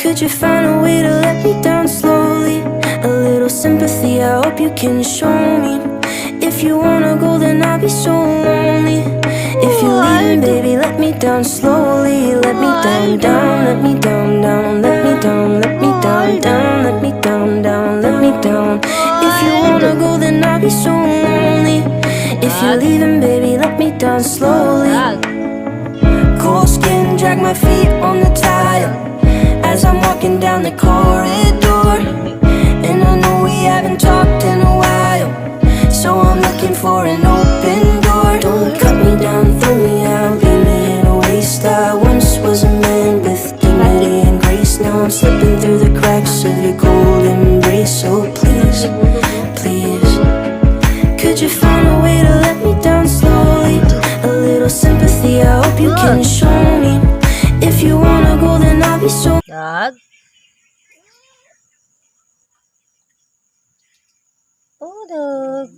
Could you find a way to let me down slowly? A little sympathy, I hope you can show me. If you wanna go, then I'll be so lonely. If you're leaving, baby, let me down slowly. Let me down, down, let me down, down, let me down, let me down, down, let me down, down, let me down. If you wanna go, then I'll be so lonely. If you're leaving, baby, let me down slowly. Cold skin, drag my feet on the tile as I'm walking down the corridor. And I know we haven't talked in a while, so I'm looking for an open door. Don't cut me down, throw me out, leave me in a waste. I once was a man with dignity and grace. Now I'm slipping through the cracks of your cold embrace. So please, please, could you find a way to let me down slowly? A little sympathy, I hope you can show me. If you wanna go, then I'll be so. Dag. Tudog.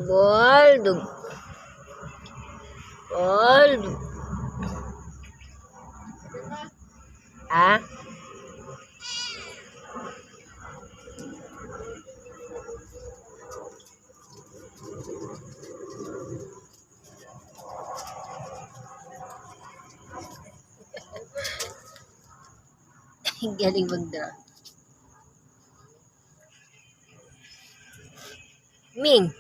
Gold. Gold. Ah. Galing magdra. Ming.